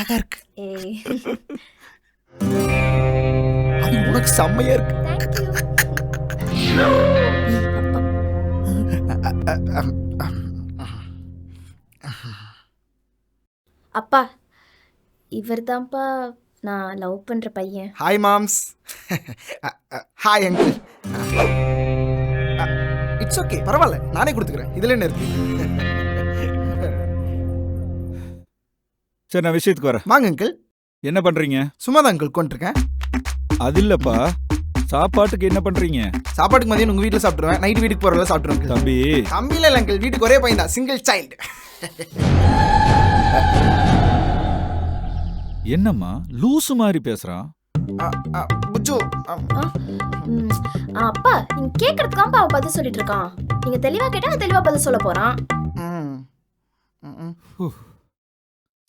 அழகா இருக்கு. ஏய் அது உனக்கு செம்மையா இருக்கு. அப்பா இவர்தான்ப்பா நான் லவ் பண்ற பையன். Hi moms. Hi uncle. It's okay, பரவாயில்ல, நானே கொடுத்துக்கிறேன். இதுல என்ன இருக்கு? சரி, நான் விஷயத்துக்கு வரேன். வாங்க அங்கிள். என்ன பண்றீங்க? சும்மா தான் அங்கிள் கொண்டிருக்கேன். அது இல்லப்பா, சாப்பாட்டுக்கு என்ன பண்றீங்க? சாப்பாட்டுக்கு மதியம் உங்க வீட்டில் சாப்பிடுவேன், நைட்டு வீட்டுக்கு போறவங்க சாப்பிடுவேன். தம்பி தம்பியில இல்லை அங்கிள், வீட்டுக்கு ஒரே பையன் தான், சிங்கிள் சைல்டு. என்னம்மா லூசு மாதிரி பேசுறான்? புஜ்ஜு. அப்பா நீங்க கேக்குறதுக்காம்பா அவன் பதில் சொல்லிட்டு இருக்கான். நீங்க தெளிவா கேட்டா நான் தெளிவா பதில் சொல்ல போறான்.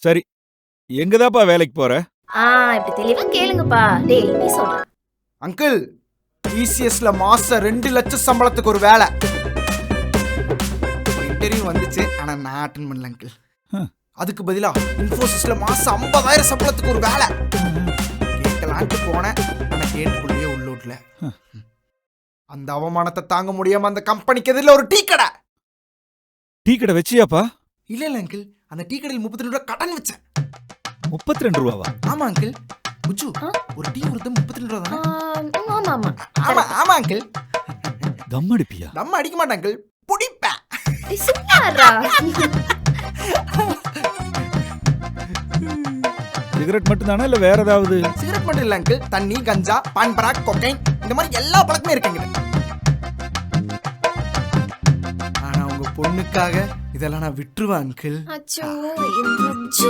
சரி, எங்கதாப்பா வேலைக்கு போற? இப்படி தெளிவா கேளுங்கப்பா. டேய் நீ சொல்ற. அங்கிள், டிசிஎஸ்ல மாசம் 2 லட்சம் சம்பளத்துக்கு ஒரு வேலை. இன்டர்வியூ வந்துச்சு, ஆனா நான் அட்டெண்ட் பண்ணல அங்கிள். அதுக்கு பதிலா இன்ஃபோசிஸ்ல மாசம் 50,000 சம்பளத்துக்கு ஒரு வேலை கேட்கலான்ட்டு போனேன். ஆனா கேட்டுக்குள்ளேயே உள்ளூட்ல. அந்த அவமானத்தை தாங்க முடியாம அந்த கம்பெனிக்கு எதிரில் ஒரு டீ கடை. டீ கடை வச்சியாப்பா? இல்ல இல்ல அங்கிள், அந்த டீ கடையில் 32 ரூபா கடன் வச்சேன். 32 ரூபாவா? ஆமா அங்கிள். புஜ்ஜு, ஒரு டீ கொடுத்து 32 ரூபா தானே? ஆமா ஆமா ஆமா ஆமா அங்கிள். தம் அடிப்பியா? நம்ம அடிக்க மாட்டேன் அங்கிள், புடிப்பேன். சும்மாடா. சிகரெட் மட்டும் தானே இல்ல வேற ஏதாவது? சிகரெட் மட்டும் இல்ல அங்கிள், தண்ணி, கஞ்சா, பான் பராக், கொக்கைன், இந்த மாதிரி எல்லா பழக்கமே இருக்குங்க. ஆனா உங்க பொண்ணுக்காக இதெல்லாம் நான் விட்டுருவேன் அங்கிள். அச்சோ புஜ்ஜு.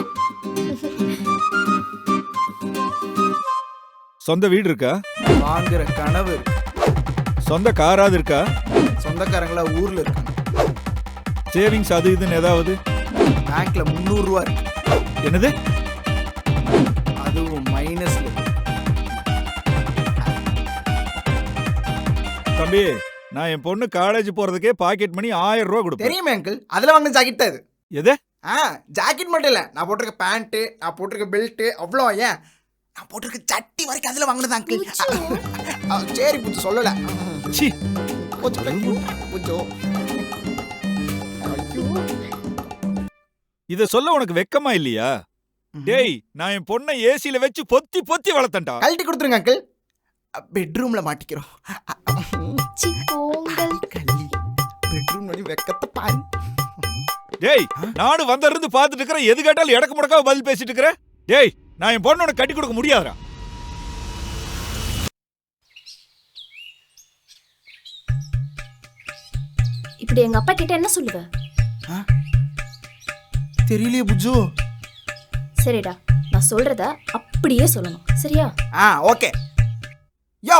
சொந்த வீடு இருக்கா? வாங்குற கனவு. சொந்த காராது இருக்கா? சொந்தக்காரங்களா ஊர்ல இருக்காங்க. சேவிங்ஸ் அது இதுன்னு ஏதாவது? பேங்க்ல 300 ரூபா இருக்கு. என்னது? அதுவும் மைனஸ்ல. தம்பி, நான் என் பொண்ணு காலேஜ் போறதுக்கே பாக்கெட் மணி 1000 ரூபா கொடுப்பேன். தெரியுமே அங்கிள், அதுல வாங்கின ஜாக்கெட் தான் இது. எது? ஜாக்கெட் மட்டும் இல்ல, நான் போட்டிருக்க பேண்ட், நான் போட்டிருக்க பெல்ட், அவ்வளோ ஏன் நான் போட்டிருக்க சட்டி வரைக்கும் அதுல வாங்கினது அங்கிள். சரி புஜ்ஜு, சொல்லல. சி, புஜ்ஜு. இத சொல்ல உனக்கு வெக்கமா இல்லையா? டேய், நான் என் பொண்ணை ஏசில வச்சு பொத்தி பொத்தி வளர்த்தேன்டா. கழட்டி கொடுத்துருங்க அங்கிள், பெட்ரூம்ல மாட்டிக்கிறோம். பெட்ரூம் வழி வெக்கத்தை பாரு. டேய், நானும் வந்திருந்து பாத்துட்டு இருக்கிறேன், எது கேட்டாலும் எடக்கு முடக்கா பதில் பேசிட்டு இருக்கிறேன். டேய், நான் என் பொண்ணோட கட்டி கொடுக்க முடியாதுடா. இப்படி எங்க அப்பா கிட்ட என்ன சொல்லுவ? தெரியலையே புஜ்ஜு. சரிடா, நான் சொல்றத அப்படியே சொல்லணும், சரியா? ஓகே. யோ,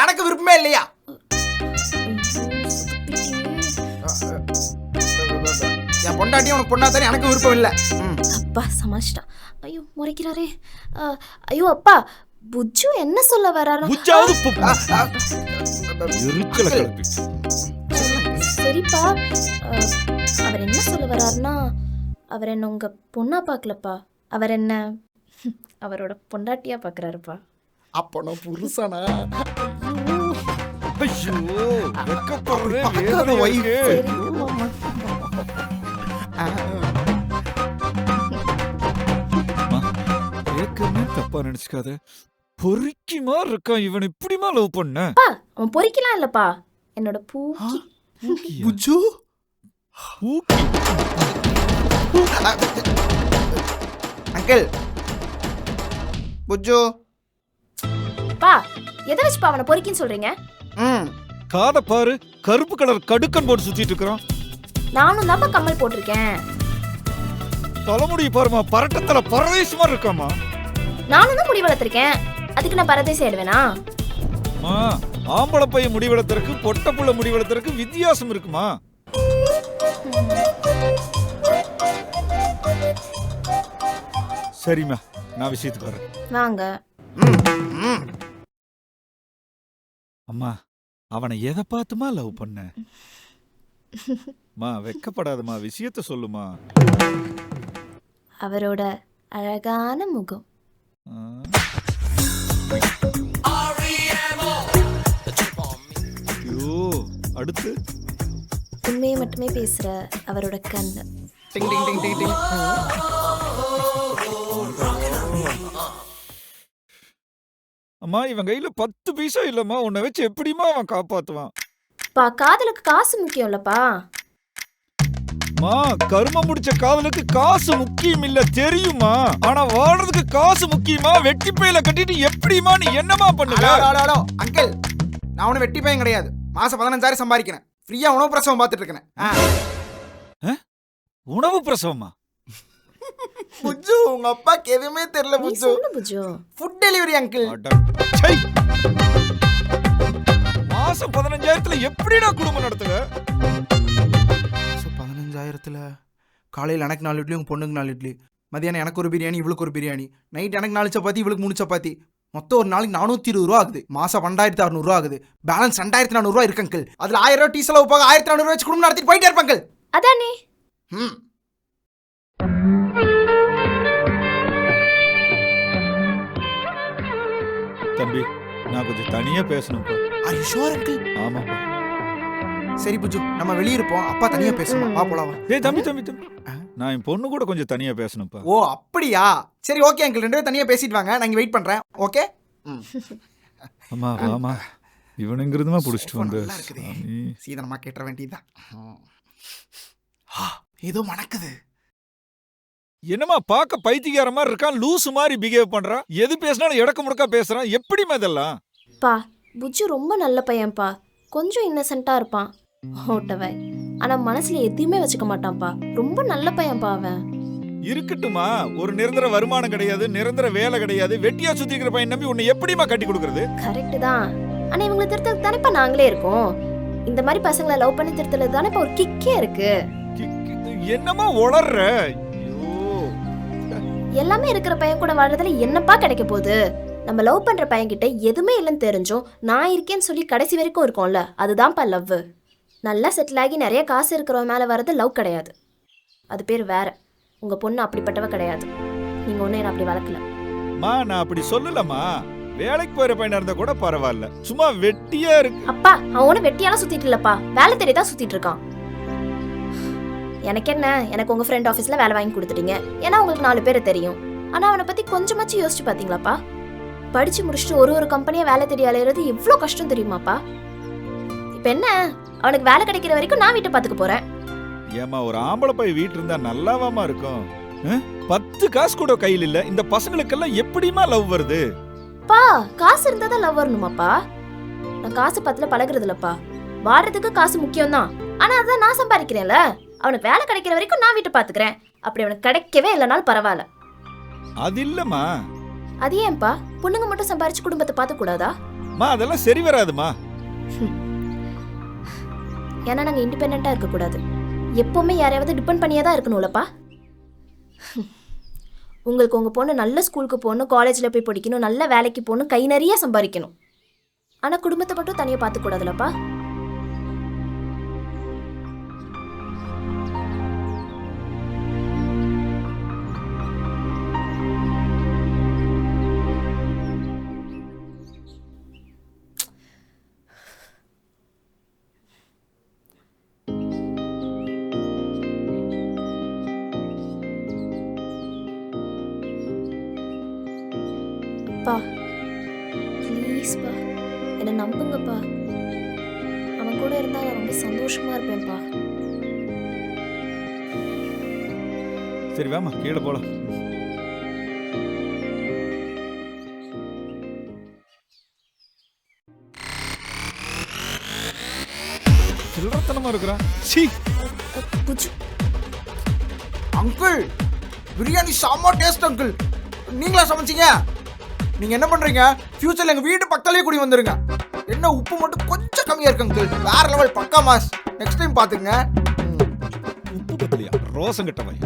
எனக்கு விருப்பமே இல்லையா? என் பொண்டாட்டி உனக்கு பொண்ணா தானே, எனக்கு விருப்பம் இல்லை. அப்பா சமாளிச்சிட்டா. ஐயோ முறைக்கிறாரே. ஐயோ அப்பா, புஜ்ஜு என்ன சொல்ல வராரா? புஜ்ஜாவது எரிச்சல கிளப்பி. சரிப்பா, அவர் என்ன சொல்ல வராருன்னா, அவர் என்ன உங்க பொண்ணா பார்க்கலப்பா, அவர் என்ன அவரோட பொண்டாட்டியா பார்க்கறாருப்பா. அப்போ நான் புருஷனா? ஐயோ, வெக்கப்படுறே. பார்க்காத wife. ஏற்கனவே தப்பா நினைச்சுக்காத. பொறுக்கிமா இருக்கான் இவன், இப்படிமா லவ் பண்ண? அவன் பொறிக்கலாம் இல்லப்பா, என்னோட பூக்கி. புஜ்ஜு, அங்கிள். புஜ்ஜு பா, எதை வச்சுப்பா அவனை பொறிக்கின்னு சொல்றீங்க? காத பாரு, கருப்பு கலர் கடுக்கன் போட்டு சுத்திட்டு இருக்கிறான். நானும் தான்ப்பா கம்மல் போட்டிருக்கேன். தலைமுடி பாருமா, பரட்டத்தல பரதேசமா இருக்காமா. நானும் தான் முடி வளர்த்திருக்கேன், அதுக்கு நான் பரதேசி ஆயிடுவேனா? ஆம்பளை பையன் முடி வளர்த்தறக்கு பொட்ட புள்ள முடி வளர்த்தறக்கு வித்தியாசம் இருக்குமா? சரிம்மா, நான் விஷயத்துக்கு வரேன். வாங்க. அம்மா, அவனை எதை பார்த்துமா லவ் பண்ண? மா வெக்கப்படாதம்மா, விஷயத்த சொல்லுமா. அவரோட அழகான முகம். ஐயோ, அடுத்து உண்மையை மட்டுமே பேசுற அவரோட கண்ணு. டிங் டிங் டிங் டிங் டிங். அம்மா இவன் கையில 10 பைசா இல்லம்மா, உன்னை வச்சு எப்படிமா அவன் காப்பாத்துவான்? பா, காதலுக்கு காசு முக்கியம் இல்லப்பா. மா, கருமம் முடிச்ச காதலுக்கு காசு முக்கியம் இல்ல தெரியுமா? ஆனா வாழ்றதுக்கு காசு முக்கியமா? வெட்டி பையில கட்டிட்டு எப்படிமா நீ என்னமா பண்ணுவ? அங்கிள், நான் ஒன்னும் வெட்டி பையன் கிடையாது. மாசம் 15,000 சம்பாதிக்கிறேன். ஃப்ரீயா உணவு பிரசவம் பார்த்துட்டு இருக்கேன். உணவு பிரசவமா? புஜ்ஜு, உங்க அப்பாக்கு எதுவுமே தெரியல நீ புஜ்ஜு. சொல்லு புஜு. Food delivery uncle. சை. மாசம் 15,000த்துல எப்படிடா குடும்பம் நடத்துவ? 15,000த்துல காலையில் எனக்கு 4 இட்லி, உங்க பொண்ணுக்கு 4 இட்லி, மதியானம் எனக்கு ஒரு பிரியாணி, இவளுக்கு ஒரு பிரியாணி, நைட் எனக்கு 4 சப்பாத்தி, இவளுக்கு 3 சப்பாத்தி, மொத்தம் ஒரு நாளைக்கு 420 ரூபா ஆகுது. மாசம் 2,600 ரூபா ஆகுது. பேலன்ஸ் 2,400 ரூபா இருக்கு அங்கிள். அதுல 1000 ரூபா டீ செலவு போக 1,400 ரூபா வச்சு குடும்பம் நடத்திட்டு போயிட்டே இருப்பாங்க அங்கிள். அதானே. ம். தம்பி, நான் கொஞ்சம் தனியா பேசணும்ப்பா. Are you sure uncle? ஆமாப்பா. சரி புஜு, நம்ம வெளிய இருப்போம். அப்பா தனியா பேசணும். வா போலாம் வா. டேய் தம்பி தம்பி தம்பி, நான் என் பொண்ணு கூட கொஞ்சம் தனியா பேசணும்ப்பா. ஓ அப்படியா? சரி ஓகே அங்கிள், 2 பேரும் தனியா பேசிட்டு வாங்க. நான் இங்க வெயிட் பண்றேன். ஓகே? அம்மா வாமா, இவனுங்கிறதுமா புடிச்சிட்டு வந்து நல்லா இருக்குது. சீதனமா கேட்ட வேண்டியதுதான். ஏதோ மணக்குது. என்னமா பார்க்க பைத்தியக்கார மாதிரி இருக்கான், லூசு மாதிரி பிஹேவ் பண்றான், எது பேசினாலும் இடக்க முடக்கா பேசுறான், எப்படிமா இதெல்லாம்? பா, புஜு ரொம்ப நல்ல பையன்பா. கொஞ்சம் இன்னசென்ட்டா இருப்பான், ஓட்டவாய். ஆனா மனசுல எதையுமே வச்சுக்க மாட்டான்ப்பா. ரொம்ப நல்ல பையன்பா அவன். இருக்கட்டுமா, ஒரு நிரந்தர வருமானம் கிடையாது, நிரந்தர வேலை கிடையாது, வெட்டியா சுத்தி இருக்கிற பையன் நம்பி உன்னை எப்படிமா கட்டி கொடுக்கறது? கரெக்ட் தான். ஆனா இவங்களை திருத்தலுக்கு தானேப்பா நாங்களே இருக்கோம். இந்த மாதிரி பசங்களை லவ் பண்ணி திருத்தலுக்கு தானேப்பா ஒரு கிக்கே இருக்கு. என்னமா உளர்ற? எல்லாமே இருக்கிற பையன் கூட வாழ்றதுல என்னப்பா கிடைக்க போகுது? நம்ம லவ் பண்ற பையன் கிட்ட எதுவுமே இல்லைன்னு தெரிஞ்சும் நான் இருக்கேன்னு சொல்லி கடைசி வரைக்கும் இருக்கும்ல, அதுதான்ப்பா லவ். நல்லா செட்டில் ஆகி நிறைய காசு இருக்கிறவன் மேல வர்றது லவ் கிடையாது. அது பேர் வேற. உங்க பொண்ணு அப்படிப்பட்டவ கிடையாது. நீங்க ஒண்ணு என்ன அப்படி வளர்க்கல. மா, நான் அப்படி சொல்லலமா. வேலைக்கு போற பையனா இருந்தா கூட பரவாயில்ல, சும்மா வெட்டியா இருக்கு. அப்பா, அவனும் வெட்டியால சுத்திட்டு இல்லப்பா, வேலை தேடிதான் சுத்திட்டு இருக்கான். எனக்கு என்ன, எனக்கு உங்க ஃப்ரெண்ட் ஆஃபீஸ்ல வேலை வாங்கி கொடுத்துட்டீங்க, ஏன்னா உங்களுக்கு 4 பேரை தெரியும். ஆனா அவனை பத்தி கொஞ்சமாச்சும் யோசிச்சு பாத்தீங்களாப்பா? படிச்சு முடிச்சுட்டு ஒரு கம்பெனியா வேலை தேடி அலையிறது எவ்வளவு கஷ்டம் தெரியுமாப்பா? இப்ப என்ன, அவனுக்கு வேலை கிடைக்கிற வரைக்கும் நான் வீட்டை பாத்துக்க போறேன். ஏமா, ஒரு ஆம்பளை பையன் வீட்டு இருந்தா நல்லாவாமா இருக்கும்? 10 காசு கூட கையில் இல்ல, இந்த பசங்களுக்கெல்லாம் எப்படிமா லவ் வருது? பா, காசு இருந்தாதான் லவ் வரணுமாப்பா? நான் காசு பத்துல பழகுறது இல்லப்பா. வாடுறதுக்கு காசு முக்கியம் தான், ஆனா அதான் நான் சம்பாதிக்கிறேன்ல. அவனுக்கு வேலை கிடைக்கிற வரைக்கும் நான் வீட்டை பாத்துக்கிறேன். அப்படி அவனுக்கு கிடைக்கவே இல்லைனாலும் பரவாயில்ல. அது இல்லம்மா. அது ஏன்பா, பொண்ணுங்க மட்டும் சம்பாரிச்சு குடும்பத்தை பார்த்து கூடாதா? மா, அதெல்லாம் சரி வராதுமா. ஏன்னா நாங்க இண்டிபெண்டா இருக்க கூடாது, எப்பவுமே யாரையாவது டிபெண்ட் பண்ணியே தான் இருக்கணும்லப்பா. உங்களுக்கு உங்க பொண்ணு நல்ல ஸ்கூலுக்கு போகணும், காலேஜ்ல போய் படிக்கணும், நல்ல வேலைக்கு போகணும், கை நிறைய சம்பாதிக்கணும். ஆனா குடும்பத்தை மட்டும் தனியா பார்த்து கூடாதுலப்பா. பா, ப்ளீஸ்ப்பா, என்னை நம்புங்கப்பா. அவன் கூட இருந்தா நான் ரொம்ப சந்தோஷமா இருப்பேன்ப்பா. சரி வாமா, கீழே போலாம். சில்லறத்தனமா இருக்கிறான். சீ. புஜு, அங்கிள், பிரியாணி செம்ம டேஸ்ட் அங்கிள். நீங்களா சமைச்சீங்க? நீங்க என்ன பண்றீங்க? ஃபியூச்சர்ல எங்க வீட்டு பக்கத்துலயே குடி வந்துருங்க. என்ன உப்பு மட்டும் கொஞ்சம் கம்மியா இருக்கு அங்கிள். வேற லெவல், பக்கா மாஸ். நெக்ஸ்ட் டைம் பாத்துங்க. உப்பு பத்தலையா? ரோசம் கட்டவன்.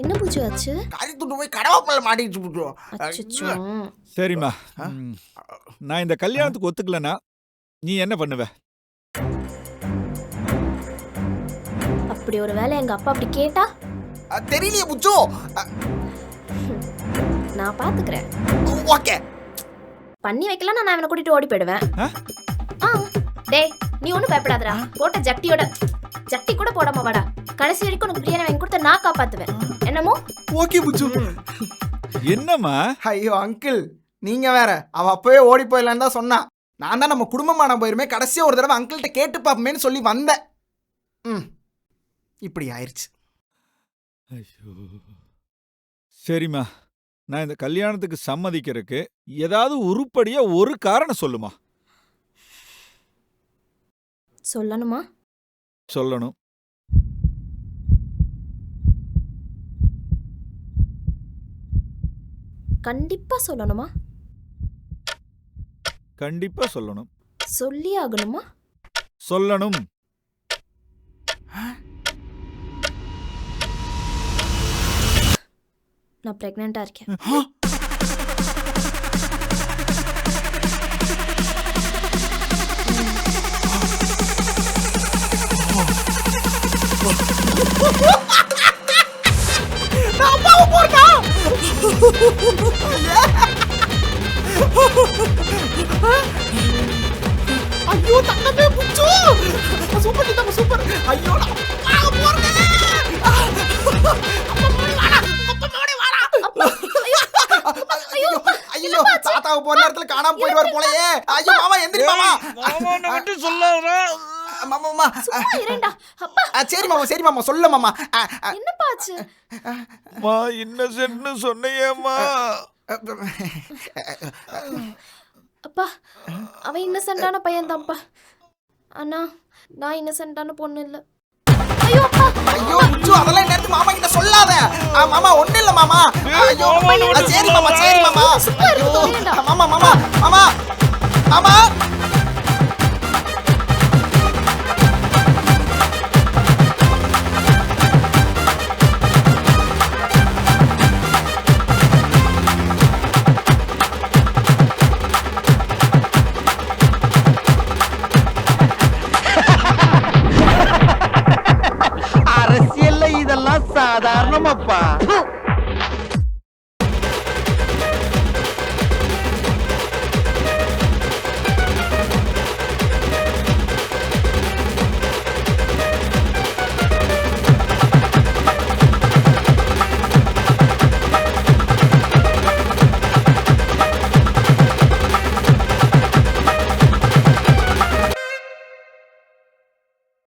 என்ன புஜு ஆச்சு? கறி துண்டு போய் கடவாப்பல்ல மாட்டிச்சு புஜு. அச்சச்சோ. சரிம்மா, நான் இந்த கல்யாணத்துக்கு ஒத்துக்கலனா நீ என்ன பண்ணுவ? அப்படி ஒரு வேளை எங்க அப்பா அப்படி கேட்டா தெரியலையே புச்சு. நான் பாத்துக்கிறேன். ஓகே பண்ணி வைக்கலாம், நான் அவனை கூட்டிட்டு ஓடி போயிடுவேன். டேய் நீ ஒன்றும் பயப்படாதடா. போட்ட ஜட்டி கூட போடாம வாடா. கடைசி வரைக்கும் உனக்கு பிரியாணி வாங்கி கொடுத்த நான் காப்பாத்துவேன். என்னமோ? ஓகே புச்சு. என்னம்மா? ஐயோ அங்கிள், நீங்க வேற. அவ அப்பவே ஓடி போயிடலான்னு தான் சொன்னா. நான் தான் நம்ம குடும்பமான போயிருமே, கடைசியா ஒரு தடவை அங்கிள்கிட்ட கேட்டு பாப்போமேன்னு சொல்லி வந்தேன். இப்படி ஆயிடுச்சு. ஐயோ, சரிம்மா, நான் இந்த கல்யாணத்துக்கு சம்மதிக்கிறதுக்கு ஏதாவது உருப்படியா ஒரு காரணம் சொல்லுமா. சொல்லணுமா? சொல்லணும். கண்டிப்பா சொல்லணுமா? கண்டிப்பா சொல்லணும். சொல்லி ஆகணுமா? சொல்லணும். நான் பிரெக்னெண்டா இருக்கேன். ஐயோ தங்கமே புச்சு, சூப்பர் நம்ம சூப்பர். ஐயோ ஐயோ தாத்தாவை போற நேரத்துல காணாம போயிடுவார் போலயே. ஐயோ மாமா எந்திரி மாமா. மாமா சரி மாமா, சரி மாமா, சொல்ல மாமா. என்னப்பா ஆச்சு? மா இன்னசென்ட்னு சொன்னையேம்மா. அப்பா அவன் இன்னசென்ட்டான பையன் தான்ப்பா. அண்ணா நான் இன்னசென்ட்டான பொண்ணு இல்ல. ஐயோ அப்பா. ஐயோ புச்சு, அதெல்லாம் நேத்து மாமா கிட்ட சொல்லாத. மாமா ஒண்ணு இல்ல மாமா. ஐயோ சரி மாமா, சரி மாமா. மாமா மாமா மாமா மாமா. அரசியல்ல இதெல்லாம் சாதாரணமாப்பா.